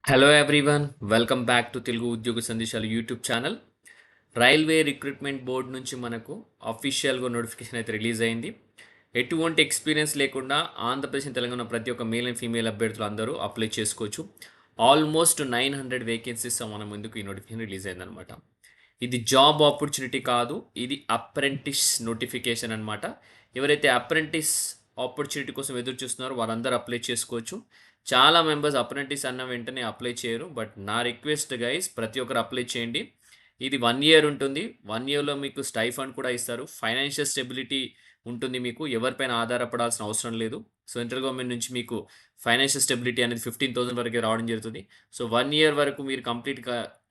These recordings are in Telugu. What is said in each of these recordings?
Hello everyone, welcome back to Telugu ఉద్యోగ సందేశాలు YouTube channel. Railway recruitment board నుంచి మనకు అఫీషియల్గా నోటిఫికేషన్ అయితే రిలీజ్ అయింది. ఎటువంటి ఎక్స్పీరియన్స్ లేకుండా ఆంధ్రప్రదేశ్ తెలంగాణ ప్రతి ఒక్క మేల్ అండ్ ఫీమేల్ అభ్యర్థులు అందరూ అప్లై చేసుకోవచ్చు. ఆల్మోస్ట్ 900 వేకెన్సీస్ మన ముందుకు ఈ నోటిఫికేషన్ రిలీజ్ అయిందనమాట. ఇది జాబ్ ఆపర్చునిటీ కాదు, ఇది అప్రెంటిస్ నోటిఫికేషన్ అనమాట. ఎవరైతే అప్రెంటిస్ ఆపర్చునిటీ కోసం ఎదురు చూస్తున్నారో వారందరూ అప్లై చేసుకోవచ్చు. చాలా మెంబర్స్ అప్రెంటిస్ అన్న వెంటనే అప్లై చేయరు. బట్ నా రిక్వెస్ట్ గైస్, ప్రతి ఒక్కరు అప్లై చేయండి. ఇది 1 ఇయర్ ఉంటుంది. 1 ఇయర్‌లో మీకు స్టైఫండ్ కూడా ఇస్తారు. ఫైనాన్షియల్ స్టెబిలిటీ ఉంటుంది మీకు. ఎవరిపైన ఆధారపడాల్సిన అవసరం లేదు. సెంట్రల్ గవర్నమెంట్ నుంచి మీకు ఫైనాన్షియల్ స్టెబిలిటీ అనేది 15,000 వరకే రావడం జరుగుతుంది. సో 1 ఇయర్ వరకు మీరు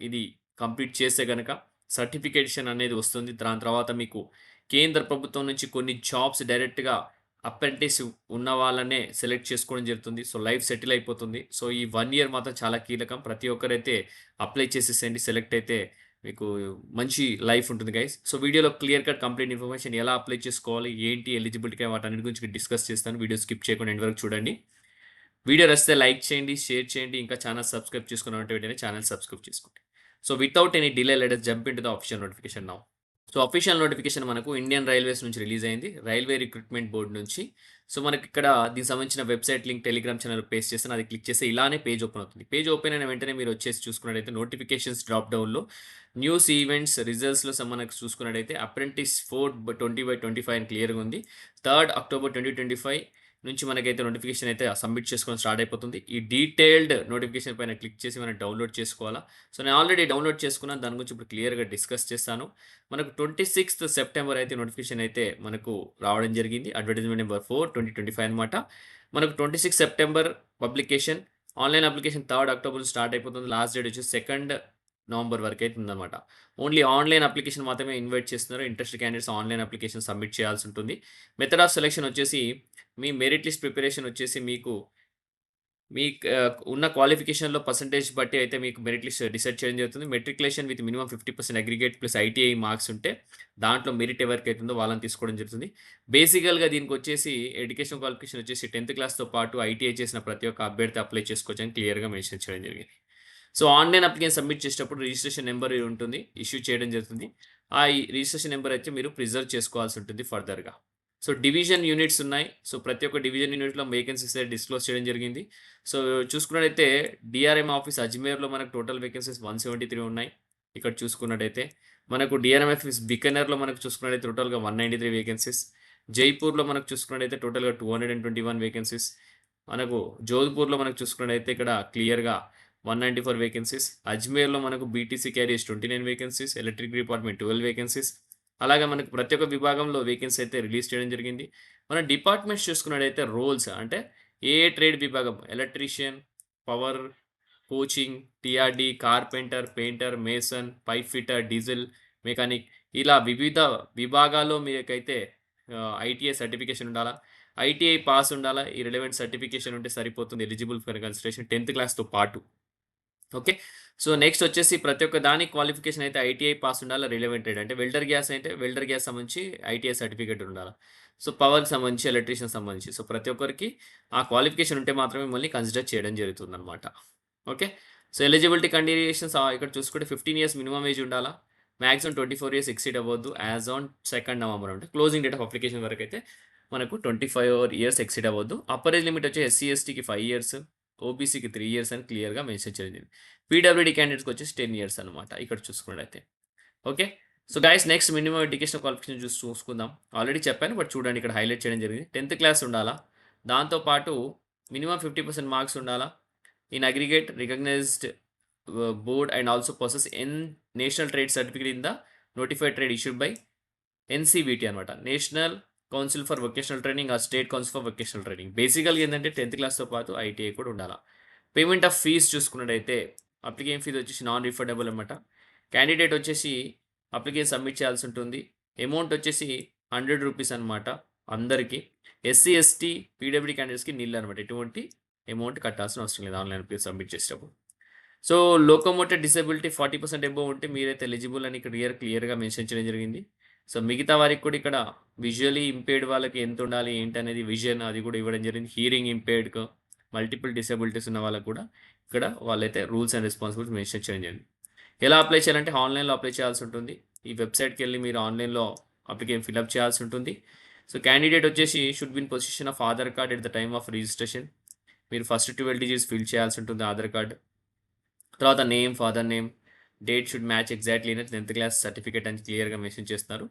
ఇది కంప్లీట్ చేస్తే గనక సర్టిఫికేషన్ అనేది వస్తుంది. దాని తర్వాత మీకు కేంద్ర ప్రభుత్వం నుంచి కొన్ని జాబ్స్ డైరెక్ట్‌గా అప్రెంటిస్ ఉన్న వాళ్ళనే సెలెక్ట్ చేసుకోవడం జరుగుతుంది. సో లైఫ్ సెటిల్ అయిపోతుంది. సో ఈ 1 ఇయర్ మాత్రం చాలా కీలకం. ప్రతి ఒక్కరైతే అప్లై చేసేసేయండి. సెలెక్ట్ అయితే మీకు మంచి లైఫ్ ఉంటుంది గైస్. సో వీడియోలో క్లియర్ కట్ కంప్లీట్ ఇన్ఫర్మేషన్ ఎలా అప్లై చేసుకోవాలి, ఏంటి ఎలిజిబిలిటీ వాటన్నిటి గురించి డిస్కస్ చేస్తాను. వీడియో స్కిప్ చేయకుండా ఎండ్ వరకు చూడండి. వీడియో నచ్చితే లైక్ చేయండి, షేర్ చేయండి. ఇంకా ఛానల్ సబ్స్క్రైబ్ చేసుకున్నట్టు వెంటనే ఛానల్ సబ్స్క్రైబ్ చేసుకోండి. So without any delay let us jump into the official notification now. So official notification మనకు ఇండియన్ రైల్వేస్ నుంచి రిలీజ్ అయింది. రైల్వే రిక్రూట్మెంట్ బోర్డ్ నుంచి. సో మనకి ఇక్కడ దీనికి సంబంధించిన website link Telegram channel paste చేస్తాను. అది క్లిక్ చేస్తే ఇలానే పేజ్ ఓపెన్ అవుతుంది. పేజ్ ఓపెన్ అయిన వెంటనే మీరు వచ్చేసి చూసుకున్నట్టయితే నోటిఫికేషన్స్ డ్రాప్ డౌన్‌లో న్యూస్, ఈవెంట్స్, రిజల్ట్స్‌లో మనకు చూసుకున్నట్టయితే అప్రెంటిస్ 4/20/25 అని క్లియర్‌గా ఉంది. 3 అక్టోబర్ 2025 నుంచి మనకైతే నోటిఫికేషన్ అయితే సబ్మిట్ చేసుకోవడం స్టార్ట్ అయిపోతుంది. ఈ డీటెయిల్డ్ నోటిఫికేషన్ పైన క్లిక్ చేసి మనం డౌన్లోడ్ చేసుకోవాలా. సో నేను ఆల్రెడీ డౌన్లోడ్ చేసుకున్నాను. దాని గురించి ఇప్పుడు క్లియర్‌గా డిస్కస్ చేస్తాను. మనకు 26థ్ సెప్టెంబర్ అయితే నోటిఫికేషన్ అయితే మనకు రావడం జరిగింది. అడ్వర్టైజ్మెంట్ నెంబర్ 4 2025 అనమాట. మనకు 26 September publication. Online application 3 October start అయిపోతుంది. లాస్ట్ డేట్ వచ్చేసి 2 నవంబర్ వరకైతే ఉందన్నమాట. ఓన్లీ ఆన్‌లైన్ అప్లికేషన్ మాత్రమే ఇన్వైట్ చేస్తున్నారు. Interested candidates online application submit చేయాల్సి ఉంటుంది. మెథడ్ ఆఫ్ సెలక్షన్ వచ్చేసి మీ మెరిట్ లిస్ట్ ప్రిపరేషన్ వచ్చేసి మీకు మీ ఉన్న క్వాలిఫికేషన్‌లో పర్సెంటేజ్ బట్టి అయితే మీకు మెరిట్ లిస్ట్ డిసైడ్ చేయడం జరుగుతుంది. Matriculation with minimum 50% aggregate plus ITI marks ఉంటే దాంట్లో మెరిట్ ఎవరికైతే ఉందో వాళ్ళని తీసుకోవడం జరుగుతుంది. బేసికల్‌గా దీనికొచ్చేసి ఎడ్యుకేషన్ క్వాలిఫికేషన్ వచ్చేసి 10థ్ క్లాస్‌తో పాటు ఐటీఐ చేసిన ప్రతి ఒక్క అభ్యర్థి అప్లై చేసుకోవచ్చని క్లియర్‌గా మెన్షన్ చేయడం జరిగింది. సో ఆన్‌లైన్ అప్లికేషన్ సబ్మిట్ చేసేటప్పుడు రిజిస్ట్రేషన్ నెంబర్ ఉంటుంది. ఇష్యూ చేయడం జరుగుతుంది. ఈ రిజిస్ట్రేషన్ నెంబర్ అయితే మీరు ప్రిజర్వ్ చేసుకోవాల్సి ఉంటుంది ఫర్దర్‌గా. సో డివిజన్ యూనిట్స్ ఉన్నాయి. సో ప్రతి ఒక్క డివిజన్ యూనిట్‌లో వేకెన్సీస్ అయితే డిస్క్లోజ్ చేయడం జరిగింది. సో చూసుకున్నట్టయితే డీఆర్ఎం ఆఫీస్ అజ్మేర్‌లో మనకు టోటల్ వేకెన్సీస్ 173 ఉన్నాయి. ఇక్కడ చూసుకున్నట్టయితే మనకు డీఆర్ఎం ఆఫీస్ బికనేర్‌లో మనకు చూసుకున్నట్టయితే టోటల్‌గా 193 వేకెన్సీస్. జైపూర్‌లో మనకు చూసుకున్నట్టయితే టోటల్‌గా 221 వేకెన్సీస్. మనకు జోధ్‌పూర్‌లో మనకు చూసుకున్నట్టయితే ఇక్కడ క్లియర్‌గా 194 వేకెన్సీస్. అజ్మేర్‌లో మనకు BTC carriers 29 vacancies. Electric department 12 vacancies. అలాగే మనకు ప్రతి ఒక్క విభాగంలో వేకెన్సీ అయితే రిలీజ్ చేయడం జరిగింది. మన డిపార్ట్మెంట్స్ చూసుకున్నట్టయితే రోల్స్ అంటే ఏ ట్రేడ్ విభాగం electrician, power, coaching, TRD, carpenter, painter, mason, pipe fitter, diesel mechanic ఇలా వివిధ విభాగాల్లో మీకైతే ఐటీఐ సర్టిఫికేషన్ ఉండాలా. ఐటీఐ పాస్ ఉండాలా. ఈ రిలవెంట్ సర్టిఫికేషన్ ఉంటే సరిపోతుంది. ఎలిజిబుల్ ఫర్ కన్సిడరేషన్ 10థ్ క్లాస్‌తో పాటు. ఓకే. సో, నెక్స్ట్ వచ్చేసి ప్రతి ఒక్క దానికి క్వాలిఫికేషన్ అయితే ఐటీఐ పాస్ ఉండాలా. రిలవెంటెడ్ అంటే వెల్డర్ గ్యాస్ అయితే వెల్డర్ గ్యాస్ సంబంధించి ఐటీఐ సర్టిఫికేట్ ఉండాలా. సో, పవర్‌కి సంబంధించి, ఎలక్ట్రీషియన్ సంబంధించి. సో, ప్రతి ఒక్కరికి ఆ క్వాలిఫికేషన్ ఉంటే మాత్రమే మిమ్మల్ని కన్సిడర్ చేయడం జరుగుతుందనమాట. ఓకే. సో, ఎలిజిబిలిటీ కండిషన్స్ ఇక్కడ చూసుకుంటే 15 ఇయర్స్ మినిమమ్ ఏజ్ ఉండాలా. మాక్సిమం 24 ఇయర్స్ ఎక్సీడ్ అవ్వద్దు. యాస్ ఆన్ 2 నవంబర్ అంటే క్లోజింగ్ డేట్ ఆఫ్ అప్లికేషన్ వరకైతే మనకు 25 ఇయర్స్ ఎక్సీడ్ అవ్వద్దు. అప్పర్ ఏజ్ లిమిట్ వచ్చి ఎస్సీ, ఎస్టీకి 5 ఇయర్స్, ఓబీసీకి 3 ఇయర్స్ అని క్లియర్‌గా మెన్షన్ చేయడం జరిగింది. పీడబ్ల్యూడీ క్యాండిడేట్స్‌కి వచ్చేసి 10 ఇయర్స్ అనమాట. ఇక్కడ చూసుకున్నట్టయితే. Okay. So, guys next minimum education qualification చూసుకుందాం. ఆల్రెడీ చెప్పాను. బట్ చూడండి ఇక్కడ హైలైట్ చేయడం జరిగింది. 10థ్ క్లాస్ ఉండాలా. దాంతో పాటు మినిమమ్ 50% మార్క్స్ ఉండాలా. In aggregate recognized board and also possess national trade certificate in the notified trade issued by NCVT అనమాట. National council for vocational training or state council for vocational training. బేసికల్‌గా ఏందంటే 10థ్ క్లాస్‌తో పాటు ఐటీఐ కూడా ఉండాలా. పేమెంట్ ఆఫ్ ఫీస్ చూసుకున్నట్టయితే అప్లికేషన్ ఫీజ్ వచ్చేసి నాన్ రిఫండబుల్ అనమాట. క్యాండిడేట్ వచ్చేసి అప్లికేషన్ సబ్మిట్ చేయాల్సి ఉంటుంది. అమౌంట్ వచ్చేసి రూ. 100 అనమాట అందరికి. ఎస్సీ, ఎస్టీ, పీడబ్ల్యూడీ క్యాండిడేట్స్‌కి నిల్ అనమాట. ఎటువంటి అమౌంట్ కట్టాల్సిన అవసరం లేదు ఆన్‌లైన్ అప్లికేషన్ సబ్మిట్ చేసేటప్పుడు. సో, లోకోమోటర్ డిసేబిలిటీ 40% అబోవ్ ఉంటే మీరైతే ఎలిజిబుల్ అని ఇక్కడ క్లియర్‌గా మెన్షన్ చేయడం జరిగింది. సో, మిగతా వారికి కూడా ఇక్కడ విజువల్లీ ఇంపేర్డ్ వాళ్ళకి ఎంత ఉండాలి ఏంటనేది విజన్ అది కూడా ఇవ్వడం జరిగింది. హియరింగ్ ఇంపేర్డ్‌కు, మల్టిపుల్ డిసేబిలిటీస్ ఉన్న వాళ్ళకి కూడా ఇక్కడ వాళ్ళైతే రూల్స్ అండ్ రెస్పాన్సిబిలిటీస్ మెన్షన్ చేయండి. ఎలా అప్లై చేయాలంటే ఆన్లైన్‌లో అప్లై చేయాల్సి ఉంటుంది. ఈ వెబ్‌సైట్‌కెళ్ళి మీరు ఆన్లైన్‌లో అప్లికేషన్ ఫిలప్ చేయాల్సి ఉంటుంది. సో, క్యాండిడేట్ వచ్చేసి should be in position of Aadhaar card at the time of registration. మీరు ఫస్ట్ 12 డిజిట్స్ ఫిల్ చేయాల్సి ఉంటుంది ఆధార్ కార్డ్. తర్వాత name, father name, date should match exactly 10థ్ క్లాస్ సర్టిఫికేట్ అని క్లియర్‌గా మెన్షన్ చేస్తున్నారు.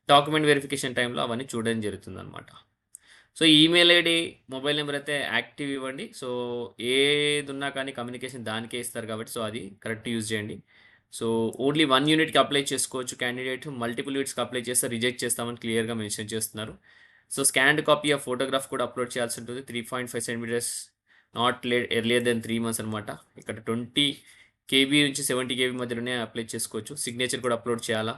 డాక్యుమెంట్ వెరిఫికేషన్ టైమ్‌లో అవన్నీ చూడడం జరుగుతుందనమాట. So, email ID, mobile number అయితే యాక్టివ్ ఇవ్వండి. సో, ఏదున్నా కానీ కమ్యూనికేషన్ దానికే ఇస్తారు కాబట్టి సో, అది కరెక్ట్ యూజ్ చేయండి. సో, ఓన్లీ 1 యూనిట్‌కి అప్లై చేసుకోవచ్చు క్యాండిడేట్. మల్టిపుల్ యూనిట్స్‌కి అప్లై చేస్తే రిజెక్ట్ చేస్తామని క్లియర్‌గా మెన్షన్ చేస్తున్నారు. So, scanned copy of photograph కూడా అప్లోడ్ చేయాల్సి ఉంటుంది. 3.5 centimetres not earlier than 3 months అనమాట. ఇక్కడ 20 కేబీ నుంచి 70 కేబీ మధ్యలోనే అప్లై చేసుకోవచ్చు. సిగ్నేచర్ కూడా అప్లోడ్ చేయాలా.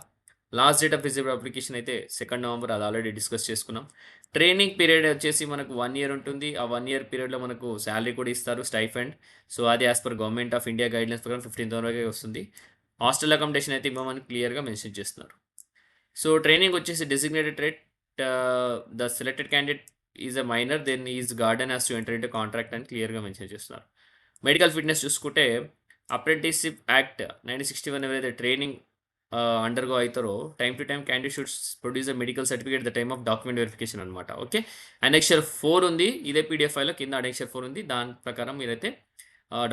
Last date of received application అయితే 2 నవంబర్, అది ఆల్రెడీ డిస్కస్ చేసుకున్నాం. ట్రైనింగ్ పీరియడ్ వచ్చేసి మనకు 1 ఇయర్ ఉంటుంది. ఆ 1 ఇయర్ పీరియడ్‌లో మనకు సాలరీ కూడా ఇస్తారు, స్టైఫండ్. సో, అది as per government of India guidelines ప్రకారం 15,000 వరకే వస్తుంది. హాస్టల్ అకామిడేషన్ అయితే ఇవ్వమని క్లియర్‌గా మెన్షన్ చేస్తున్నారు. సో, ట్రైనింగ్ వచ్చేసి designated trade the selected candidate is a minor then is guardian has to enter into contract అని క్లియర్‌గా మెన్షన్ చేస్తున్నారు. మెడికల్ ఫిట్‌నెస్ చూసుకుంటే అప్రెంటిస్‌షిప్ యాక్ట్ 1961 ఎవరైతే ట్రైనింగ్ అండర్‌గో అయితారో time to time candidate should produce a medical certificate the time of document verification అనమాట. ఓకే. అనెక్షర్ 4 ఉంది. ఇదే పీడీఎఫ్ ఫైల్‌లో కింద అనెక్షర్ 4 ఉంది. దాని ప్రకారం మీరైతే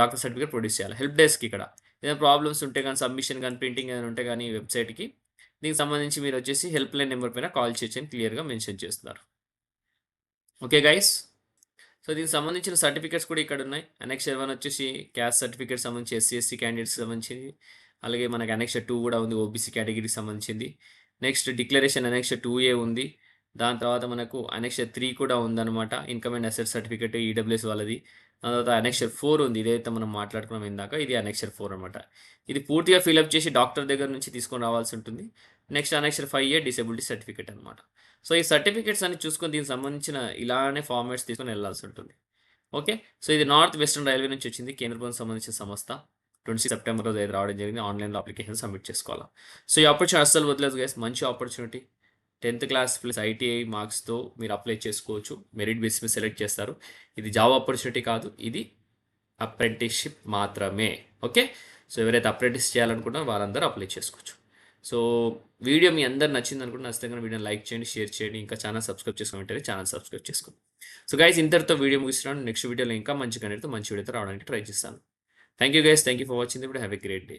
డాక్టర్ సర్టిఫికేట్ ప్రొడ్యూస్ చేయాలి. హెల్ప్ డెస్క్ ఇక్కడ ఏదైనా ప్రాబ్లమ్స్ ఉంటే గాని, సబ్మిషన్ గాని, ప్రింటింగ్ ఏదైనా ఉంటే గాని వెబ్‌సైట్‌కి దీనికి సంబంధించి మీరొచ్చేసి హెల్ప్ లైన్ నంబర్ పైన కాల్ చేయొచ్చని క్లియర్‌గా మెన్షన్ చేస్తున్నారు. Okay guys. సో, దీనికి సంబంధించిన సర్టిఫికేట్స్ కూడా ఇక్కడున్నాయి. అనెక్షర్ 1 వచ్చేసి క్యాస్ట్ సర్టిఫికేట్ సంబంధించి ఎస్సీ, ఎస్టీ క్యాండిడేట్స్‌కి సంబంధించింది. అలాగే మనకు అనెక్షర్ 2 కూడా ఉంది, ఓబీసీ కేటగిరీకి సంబంధించింది. నెక్స్ట్ డిక్లరేషన్ అనెక్షర్ 2A ఉంది. దాని తర్వాత మనకు అనెక్షర్ 3 కూడా ఉందనమాట. Income and asset certificate EWS వాళ్ళది. దాని తర్వాత అనెక్షర్ 4 ఉంది. ఇదైతే మనం మాట్లాడుకున్నాం ఇందాక. ఇది అనెక్షర్ 4 అనమాట. ఇది పూర్తిగా ఫిలప్ చేసి డాక్టర్ దగ్గర నుంచి తీసుకొని రావాల్సి ఉంటుంది. Next annexure 5A disability certificate అనమాట. సో, ఈ సర్టిఫికేట్స్ అన్ని చూసుకొని దీనికి సంబంధించిన ఇలానే ఫార్మాట్స్ తీసుకొని వెళ్ళాల్సి ఉంటుంది. ఓకే. సో, ఇది నార్త్ వెస్టర్న్ రైల్వే నుంచి వచ్చింది. కేంద్ర ప్రభుత్వం సంబంధించిన సంస్థ. 26 సెప్టెంబర్ రోజు ఇది రావడం జరిగింది. ఆన్‌లైన్‌లో అప్లికేషన్ సబ్మిట్ చేసుకోవాలా. సో, ఈ ఆపర్చునిటీ అస్సలు వదిలేదు గైస్. మంచి ఆపర్చునిటీ. 10థ్ క్లాస్ ప్లస్ ఐటీఐ మార్క్స్‌తో మీరు అప్లై చేసుకోవచ్చు. మెరిట్ బేస్ మీద సెలెక్ట్ చేస్తారు. ఇది జాబ్ ఆపర్చునిటీ కాదు. ఇది అప్రెంటిస్‌షిప్ మాత్రమే. ఓకే. సో, ఎవరైతే అప్రెంటిస్ చేయాలనుకుంటున్నారో వారందరూ అప్లై చేసుకోవచ్చు. సో, వీడియో మీ అందరికి నచ్చిందనుకుంటే నచ్చితే గనుక వీడియోని లైక్ చేయండి, షేర్ చేయండి. ఇంకా ఛానల్ సబ్స్క్రైబ్ చేసుకోమంటే ఛానల్ సబ్స్క్రైబ్ చేసుకోండి. సో, గైస్ ఇంతటితో వీడియో ముగిస్తున్నాను. నెక్స్ట్ వీడియోలో ఇంకా మంచి కంటెంట్‌తో మంచి వీడియోతో రావడానికి ట్రై చేస్తాను. Thank you guys. Thank you for watching the video. Have a great day.